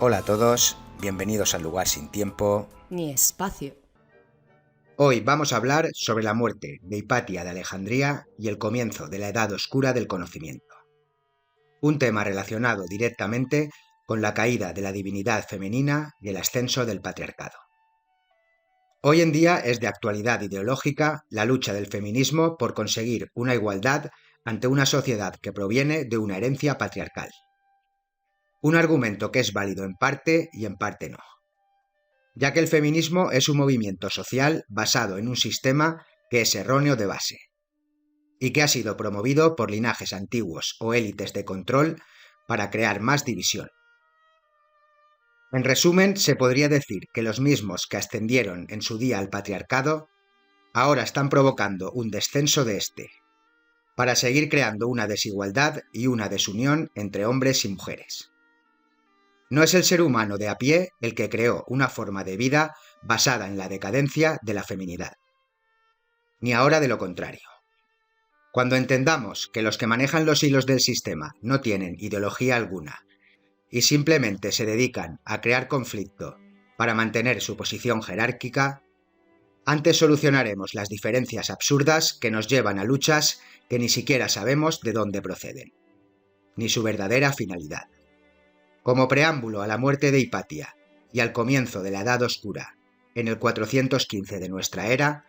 Hola a todos, bienvenidos al lugar sin tiempo ni espacio. Hoy vamos a hablar sobre la muerte de Hipatia de Alejandría y el comienzo de la Edad Oscura del conocimiento. Un tema relacionado directamente con la caída de la divinidad femenina y el ascenso del patriarcado. Hoy en día es de actualidad ideológica la lucha del feminismo por conseguir una igualdad ante una sociedad que proviene de una herencia patriarcal. Un argumento que es válido en parte y en parte no, ya que el feminismo es un movimiento social basado en un sistema que es erróneo de base y que ha sido promovido por linajes antiguos o élites de control para crear más división. En resumen, se podría decir que los mismos que ascendieron en su día al patriarcado ahora están provocando un descenso de este, para seguir creando una desigualdad y una desunión entre hombres y mujeres. No es el ser humano de a pie el que creó una forma de vida basada en la decadencia de la feminidad, ni ahora de lo contrario. Cuando entendamos que los que manejan los hilos del sistema no tienen ideología alguna y simplemente se dedican a crear conflicto para mantener su posición jerárquica, antes solucionaremos las diferencias absurdas que nos llevan a luchas que ni siquiera sabemos de dónde proceden, ni su verdadera finalidad. Como preámbulo a la muerte de Hipatia y al comienzo de la Edad Oscura, en el 415 de nuestra era,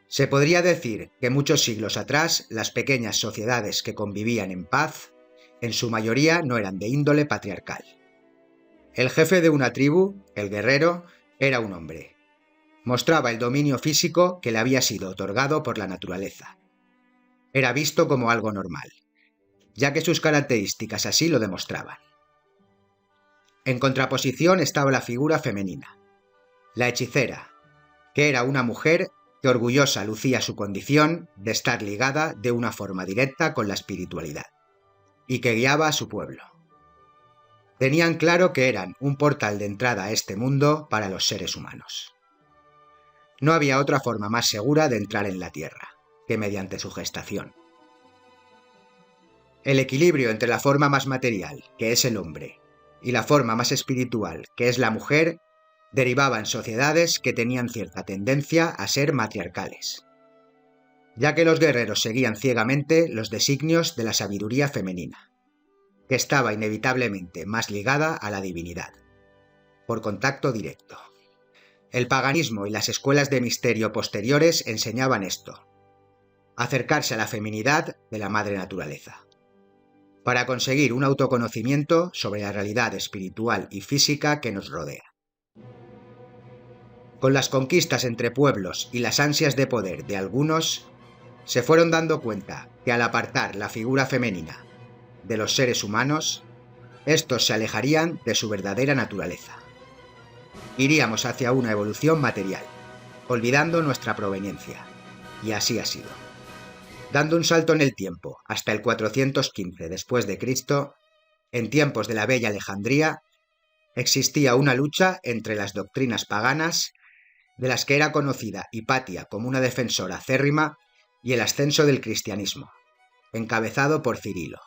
se podría decir que muchos siglos atrás las pequeñas sociedades que convivían en paz, en su mayoría no eran de índole patriarcal. El jefe de una tribu, el guerrero, era un hombre. Mostraba el dominio físico que le había sido otorgado por la naturaleza. Era visto como algo normal, ya que sus características así lo demostraban. En contraposición estaba la figura femenina, la hechicera, que era una mujer que orgullosa lucía su condición de estar ligada de una forma directa con la espiritualidad, y que guiaba a su pueblo. Tenían claro que eran un portal de entrada a este mundo para los seres humanos. No había otra forma más segura de entrar en la tierra que mediante su gestación. El equilibrio entre la forma más material, que es el hombre, y la forma más espiritual, que es la mujer, derivaba en sociedades que tenían cierta tendencia a ser matriarcales, ya que los guerreros seguían ciegamente los designios de la sabiduría femenina, que estaba inevitablemente más ligada a la divinidad, por contacto directo. El paganismo y las escuelas de misterio posteriores enseñaban esto: acercarse a la feminidad de la madre naturaleza, para conseguir un autoconocimiento sobre la realidad espiritual y física que nos rodea. Con las conquistas entre pueblos y las ansias de poder de algunos, se fueron dando cuenta que al apartar la figura femenina de los seres humanos, estos se alejarían de su verdadera naturaleza. Iríamos hacia una evolución material, olvidando nuestra proveniencia, y así ha sido. Dando un salto en el tiempo hasta el 415 después de Cristo, en tiempos de la bella Alejandría, existía una lucha entre las doctrinas paganas, de las que era conocida Hipatia como una defensora acérrima, y el ascenso del cristianismo, encabezado por Cirilo,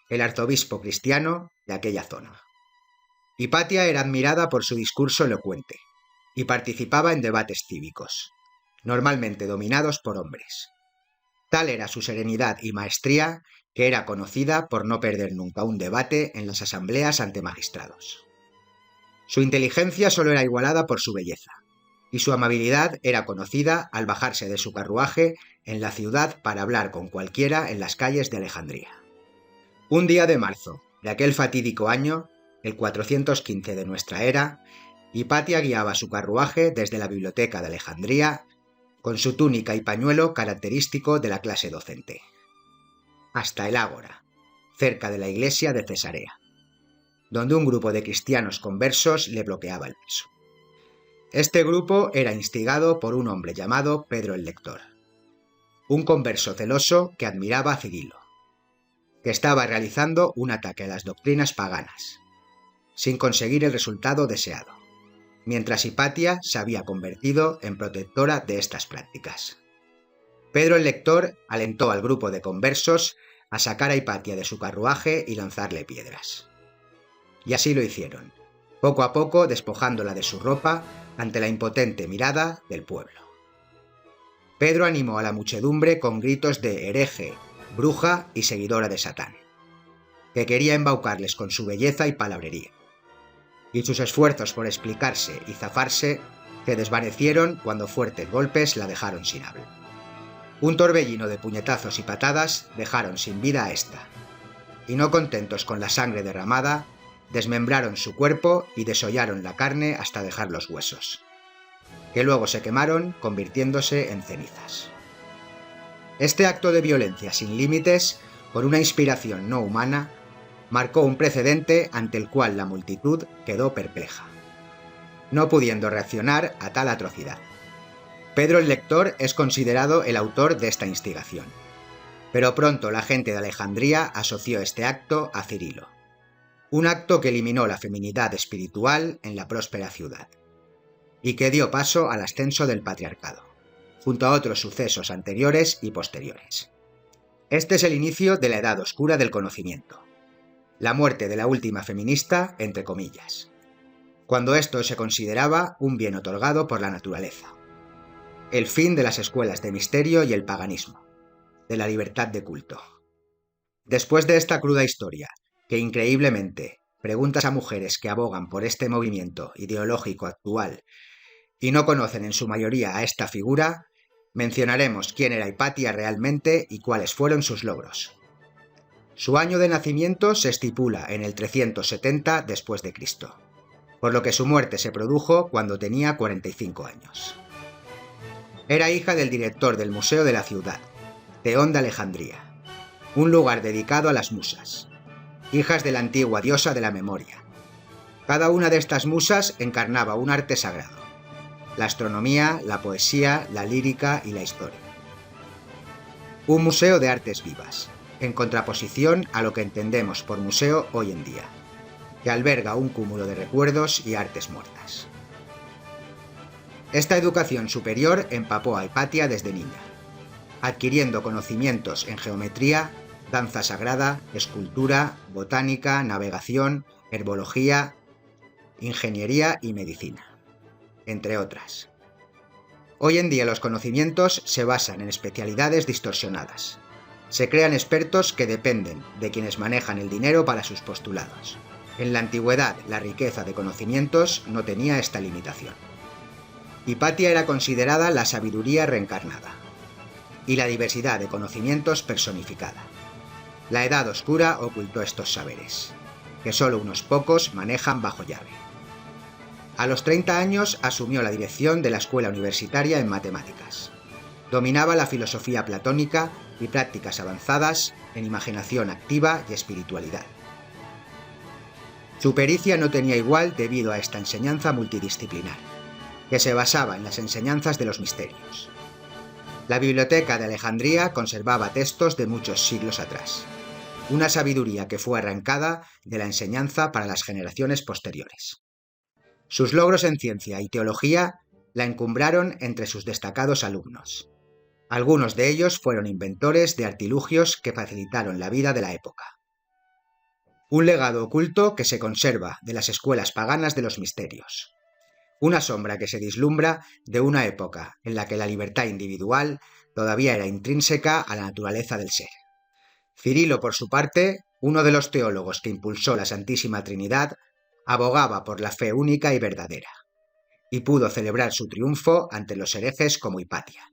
el arzobispo cristiano de aquella zona. Hipatia era admirada por su discurso elocuente y participaba en debates cívicos, normalmente dominados por hombres. Tal era su serenidad y maestría que era conocida por no perder nunca un debate en las asambleas ante magistrados. Su inteligencia solo era igualada por su belleza, y su amabilidad era conocida al bajarse de su carruaje en la ciudad para hablar con cualquiera en las calles de Alejandría. Un día de marzo de aquel fatídico año, el 415 de nuestra era, Hipatia guiaba su carruaje desde la biblioteca de Alejandría con su túnica y pañuelo característico de la clase docente, hasta el ágora, cerca de la iglesia de Cesarea, donde un grupo de cristianos conversos le bloqueaba el paso. Este grupo era instigado por un hombre llamado Pedro el Lector, un converso celoso que admiraba a Cirilo, que estaba realizando un ataque a las doctrinas paganas, sin conseguir el resultado deseado, mientras Hipatia se había convertido en protectora de estas prácticas. Pedro el Lector alentó al grupo de conversos a sacar a Hipatia de su carruaje y lanzarle piedras. Y así lo hicieron, poco a poco despojándola de su ropa ante la impotente mirada del pueblo. Pedro animó a la muchedumbre con gritos de hereje, bruja y seguidora de Satán, que quería embaucarles con su belleza y palabrería, y sus esfuerzos por explicarse y zafarse se desvanecieron cuando fuertes golpes la dejaron sin habla. Un torbellino de puñetazos y patadas dejaron sin vida a esta, y no contentos con la sangre derramada, desmembraron su cuerpo y desollaron la carne hasta dejar los huesos, que luego se quemaron convirtiéndose en cenizas. Este acto de violencia sin límites, por una inspiración no humana, marcó un precedente ante el cual la multitud quedó perpleja, no pudiendo reaccionar a tal atrocidad. Pedro el Lector es considerado el autor de esta instigación, pero pronto la gente de Alejandría asoció este acto a Cirilo, un acto que eliminó la feminidad espiritual en la próspera ciudad, y que dio paso al ascenso del patriarcado, junto a otros sucesos anteriores y posteriores. Este es el inicio de la Edad Oscura del conocimiento, la muerte de la última feminista, entre comillas, cuando esto se consideraba un bien otorgado por la naturaleza, el fin de las escuelas de misterio y el paganismo, de la libertad de culto. Después de esta cruda historia, que increíblemente preguntas a mujeres que abogan por este movimiento ideológico actual y no conocen en su mayoría a esta figura, mencionaremos quién era Hipatia realmente y cuáles fueron sus logros. Su año de nacimiento se estipula en el 370 después de Cristo, por lo que su muerte se produjo cuando tenía 45 años. Era hija del director del museo de la ciudad, Teón de Alejandría, un lugar dedicado a las musas, hijas de la antigua diosa de la memoria. Cada una de estas musas encarnaba un arte sagrado: la astronomía, la poesía, la lírica y la historia. Un museo de artes vivas, en contraposición a lo que entendemos por museo hoy en día, que alberga un cúmulo de recuerdos y artes muertas. Esta educación superior empapó a Hipatia desde niña, adquiriendo conocimientos en geometría, danza sagrada, escultura, botánica, navegación, herbología, ingeniería y medicina, entre otras. Hoy en día los conocimientos se basan en especialidades distorsionadas. Se crean expertos que dependen de quienes manejan el dinero para sus postulados. En la antigüedad, la riqueza de conocimientos no tenía esta limitación. Hipatia era considerada la sabiduría reencarnada y la diversidad de conocimientos personificada. La Edad Oscura ocultó estos saberes, que solo unos pocos manejan bajo llave. A los 30 años asumió la dirección de la escuela universitaria en matemáticas. Dominaba la filosofía platónica y prácticas avanzadas en imaginación activa y espiritualidad. Su pericia no tenía igual debido a esta enseñanza multidisciplinar, que se basaba en las enseñanzas de los misterios. La biblioteca de Alejandría conservaba textos de muchos siglos atrás, una sabiduría que fue arrancada de la enseñanza para las generaciones posteriores. Sus logros en ciencia y teología la encumbraron entre sus destacados alumnos. Algunos de ellos fueron inventores de artilugios que facilitaron la vida de la época. Un legado oculto que se conserva de las escuelas paganas de los misterios. Una sombra que se vislumbra de una época en la que la libertad individual todavía era intrínseca a la naturaleza del ser. Cirilo, por su parte, uno de los teólogos que impulsó la Santísima Trinidad, abogaba por la fe única y verdadera, y pudo celebrar su triunfo ante los herejes como Hipatia.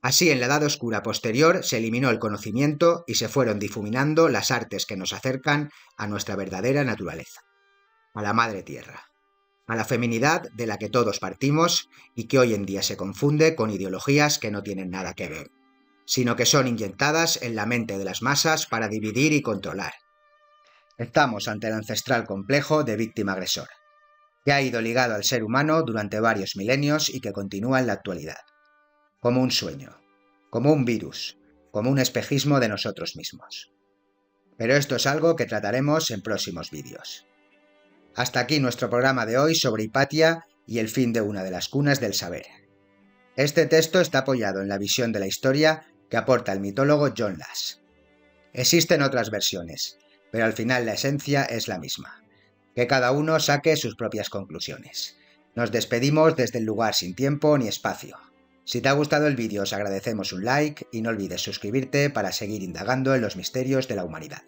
Así, en la Edad Oscura posterior se eliminó el conocimiento y se fueron difuminando las artes que nos acercan a nuestra verdadera naturaleza, a la Madre Tierra, a la feminidad de la que todos partimos y que hoy en día se confunde con ideologías que no tienen nada que ver, sino que son inyectadas en la mente de las masas para dividir y controlar. Estamos ante el ancestral complejo de víctima-agresor, que ha ido ligado al ser humano durante varios milenios y que continúa en la actualidad, como un sueño, como un virus, como un espejismo de nosotros mismos. Pero esto es algo que trataremos en próximos vídeos. Hasta aquí nuestro programa de hoy sobre Hipatia y el fin de una de las cunas del saber. Este texto está apoyado en la visión de la historia que aporta el mitólogo John Lass. Existen otras versiones, pero al final la esencia es la misma. Que cada uno saque sus propias conclusiones. Nos despedimos desde el lugar sin tiempo ni espacio. Si te ha gustado el vídeo os agradecemos un like y no olvides suscribirte para seguir indagando en los misterios de la humanidad.